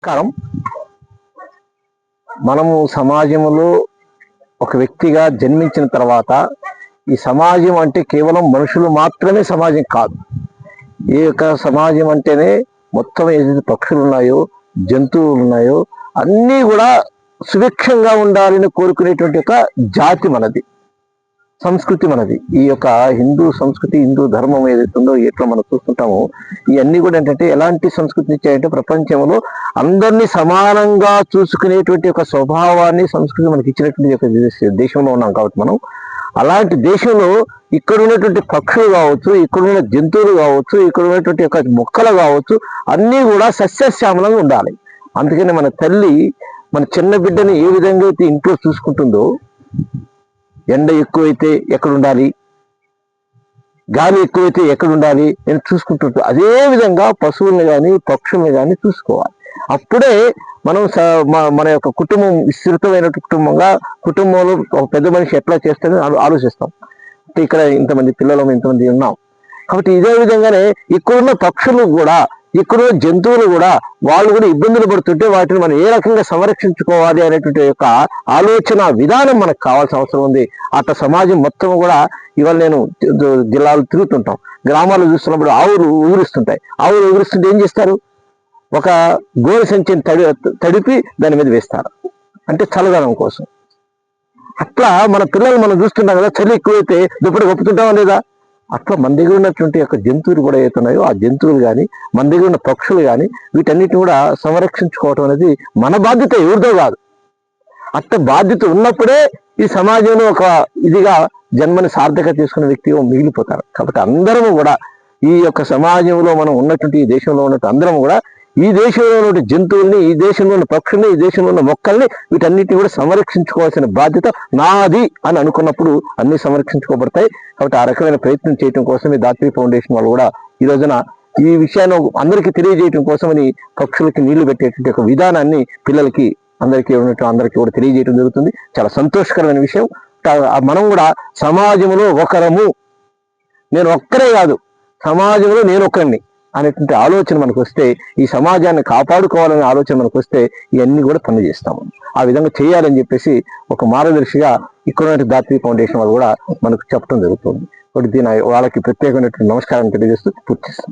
నమస్కారం. మనము సమాజంలో ఒక వ్యక్తిగా జన్మించిన తర్వాత ఈ సమాజం అంటే కేవలం మనుషులు మాత్రమే సమాజం కాదు. ఈ యొక్క సమాజం అంటేనే మొత్తం ఏదైతే పక్షులు ఉన్నాయో, జంతువులు ఉన్నాయో అన్నీ కూడా సుభిక్షంగా ఉండాలని కోరుకునేటువంటి ఒక జాతి మనది, సంస్కృతి మనది. ఈ యొక్క హిందూ సంస్కృతి, హిందూ ధర్మం ఏదైతుందో ఎట్లా మనం చూస్తుంటామో ఇవన్నీ కూడా ఏంటంటే ఎలాంటి సంస్కృతిని ఇచ్చాయంటే ప్రపంచంలో అందరినీ సమానంగా చూసుకునేటువంటి ఒక స్వభావాన్ని, సంస్కృతి మనకి ఇచ్చినటువంటి ఒక దేశంలో ఉన్నాం. కాబట్టి మనం అలాంటి దేశంలో ఇక్కడ ఉన్నటువంటి పక్షులు కావచ్చు, ఇక్కడ ఉన్న జంతువులు కావచ్చు, ఇక్కడ ఉన్నటువంటి ఒక మొక్కలు కావచ్చు అన్నీ కూడా సస్యశ్యామలంగా ఉండాలి. అందుకని మన తల్లి మన చిన్న బిడ్డని ఏ విధంగా అయితే ఇంట్లో చూసుకుంటుందో, ఎండ ఎక్కువైతే ఎక్కడ ఉండాలి, గాలి ఎక్కువైతే ఎక్కడ ఉండాలి నేను చూసుకుంటుంటాం. అదే విధంగా పశువుల్ని కానీ పక్షుల్ని కానీ చూసుకోవాలి. అప్పుడే మనం మన యొక్క కుటుంబం విస్తృతమైన కుటుంబంగా, కుటుంబంలో ఒక పెద్ద మనిషి ఎట్లా చేస్తాడని ఆలోచిస్తాం. అంటే ఇక్కడ ఇంతమంది పిల్లలు, ఇంతమంది ఉన్నాం కాబట్టి ఇదే విధంగానే ఇక్కడున్న పక్షులు కూడా, ఇక్కడున్న జంతువులు కూడా వాళ్ళు కూడా ఇబ్బందులు పడుతుంటే వాటిని మనం ఏ రకంగా సంరక్షించుకోవాలి అనేటువంటి యొక్క ఆలోచన విధానం మనకు కావాల్సిన అవసరం ఉంది. అట్లా సమాజం మొత్తం కూడా ఇవాళ నేను జిల్లాలు తిరుగుతుంటాం, గ్రామాలు చూస్తున్నప్పుడు ఆవులు ఊరిస్తుంటాయి. ఆవులు ఊరిస్తుంటే ఏం చేస్తారు, ఒక గోరు సంచిని తడిపి దాని మీద వేస్తారు, అంటే చల్లదనం కోసం. అట్లా మన పిల్లలు మనం చూస్తుంటాం కదా, చలి ఎక్కువైతే దుప్పటి కప్పుతుంటామా లేదా? అట్లా మన దగ్గర ఉన్నటువంటి యొక్క జంతువులు కూడా ఏతున్నాయో ఆ జంతువులు కానీ, మన దగ్గర ఉన్న పక్షులు కానీ వీటన్నిటిని కూడా సంరక్షించుకోవటం అనేది మన బాధ్యత, ఎవరితో కాదు. అట్లా బాధ్యత ఉన్నప్పుడే ఈ సమాజంలో ఒక ఇదిగా జన్మని సార్థక చేసుకున్న వ్యక్తిగా మిగిలిపోతారు. కాబట్టి అందరము కూడా ఈ యొక్క సమాజంలో మనం ఉన్నటువంటి ఈ దేశంలో ఉన్నట్టు అందరం కూడా ఈ దేశంలో ఉన్న జంతువుల్ని, ఈ దేశంలో ఉన్న పక్షుల్ని, ఈ దేశంలో ఉన్న మొక్కల్ని వీటన్నిటిని కూడా సంరక్షించుకోవాల్సిన బాధ్యత నాది అని అనుకున్నప్పుడు అన్ని సంరక్షించుకోబడతాయి. కాబట్టి ఆ రకమైన ప్రయత్నం చేయడం కోసం ఈ దాత్రి ఫౌండేషన్ వాళ్ళు కూడా ఈ రోజున ఈ విషయాన్ని అందరికీ తెలియజేయడం కోసమని పక్షులకి నీళ్లు పెట్టేటువంటి ఒక విధానాన్ని పిల్లలకి అందరికీ కూడా తెలియజేయడం జరుగుతుంది. చాలా సంతోషకరమైన విషయం. మనం కూడా సమాజంలో ఒకరము, నేను ఒక్కరే కాదు సమాజంలో నేను ఒక్కడిని అనేటువంటి ఆలోచన మనకు వస్తే, ఈ సమాజాన్ని కాపాడుకోవాలనే ఆలోచన మనకు వస్తే ఇవన్నీ కూడా పని చేస్తాము. ఆ విధంగా చేయాలని చెప్పేసి ఒక మార్గదర్శిగా ఇక్కడ దాత్రి ఫౌండేషన్ వాళ్ళు కూడా మనకు చెప్పడం జరుగుతుంది. కాబట్టి దీని వాళ్ళకి ప్రత్యేకమైనటువంటి నమస్కారం తెలియజేస్తూ పూర్తి చేస్తాం.